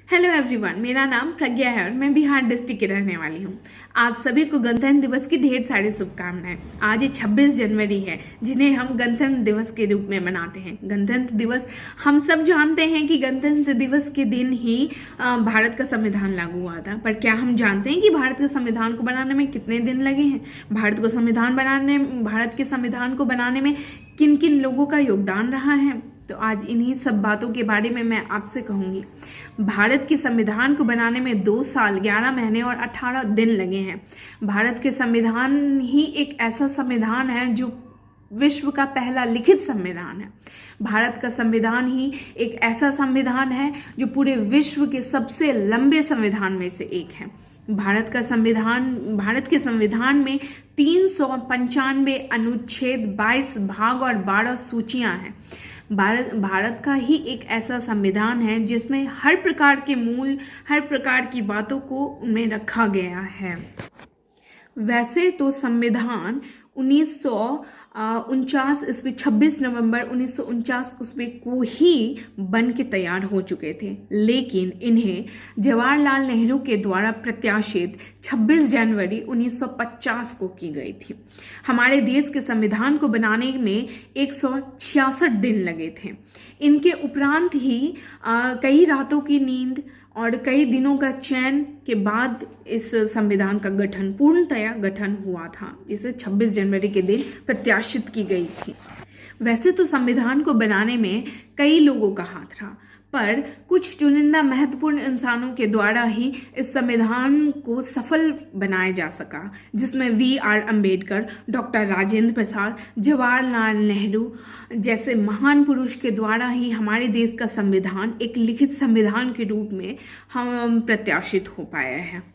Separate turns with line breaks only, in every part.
Hello everyone, मेरा नाम प्रज्ञा है और मैं बिहार डिस्ट्रिक्ट की रहने वाली हूँ। आप सभी को गणतंत्र दिवस की ढेर सारी शुभकामनाएं। आज ये 26 जनवरी है, जिन्हें हम गणतंत्र दिवस के रूप में मनाते हैं। गणतंत्र दिवस हम सब जानते हैं कि गणतंत्र दिवस के दिन ही भारत का संविधान लागू हुआ था। पर क्या हम जानते हैं कि भारत के संविधान को बनाने में कितने दिन लगे हैं? भारत के संविधान को बनाने में किन किन लोगों का योगदान रहा है? तो आज इन्हीं सब बातों के बारे में मैं आपसे कहूँगी। भारत के संविधान को बनाने में 2 साल 11 महीने और 18 दिन लगे हैं। भारत के संविधान ही एक ऐसा संविधान है जो विश्व का पहला लिखित संविधान है। भारत का संविधान ही एक ऐसा संविधान है जो पूरे विश्व के सबसे लंबे संविधान में से एक है। भारत के संविधान में 395 अनुच्छेद, 22 भाग और 12 सूचियां हैं। भारत का ही एक ऐसा संविधान है जिसमें हर प्रकार की बातों को उनमें रखा गया है। वैसे तो संविधान 1949 ईस्वी 26 नवंबर 1949 ईस्वी को ही बन के तैयार हो चुके थे, लेकिन इन्हें जवाहरलाल नेहरू के द्वारा प्रत्याशित 26 जनवरी 1950 को की गई थी। हमारे देश के संविधान को बनाने में 166 दिन लगे थे। इनके उपरांत ही कई रातों की नींद और कई दिनों का चयन के बाद इस संविधान का पूर्णतया गठन हुआ था, जिसे 26 जनवरी के दिन प्रत्याशित की गई थी। वैसे तो संविधान को बनाने में कई लोगों का हाथ रहा, पर कुछ चुनिंदा महत्वपूर्ण इंसानों के द्वारा ही इस संविधान को सफल बनाया जा सका, जिसमें V.R. अम्बेडकर, डॉक्टर राजेंद्र प्रसाद, जवाहरलाल नेहरू जैसे महान पुरुष के द्वारा ही हमारे देश का संविधान एक लिखित संविधान के रूप में हम प्रत्याशित हो पाया है।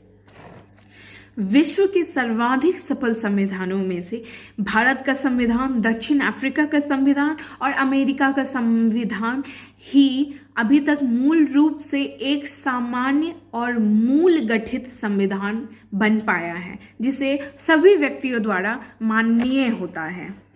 विश्व के सर्वाधिक सफल संविधानों में से भारत का संविधान, दक्षिण अफ्रीका का संविधान और अमेरिका का संविधान ही अभी तक मूल रूप से एक सामान्य और मूल गठित संविधान बन पाया है, जिसे सभी व्यक्तियों द्वारा माननीय होता है।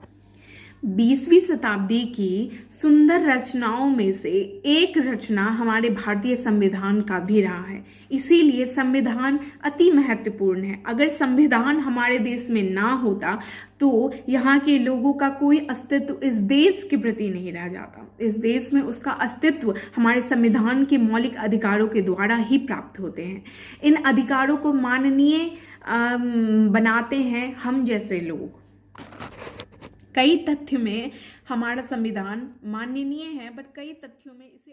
20वीं शताब्दी की सुंदर रचनाओं में से एक रचना हमारे भारतीय संविधान का भी रहा है। इसीलिए संविधान अति महत्वपूर्ण है। अगर संविधान हमारे देश में ना होता तो यहाँ के लोगों का कोई अस्तित्व इस देश के प्रति नहीं रह जाता। इस देश में उसका अस्तित्व हमारे संविधान के मौलिक अधिकारों के द्वारा ही प्राप्त होते हैं। इन अधिकारों को माननीय बनाते हैं हम जैसे लोग। कई तथ्य में हमारा संविधान माननीय है, बट कई तथ्यों में इसे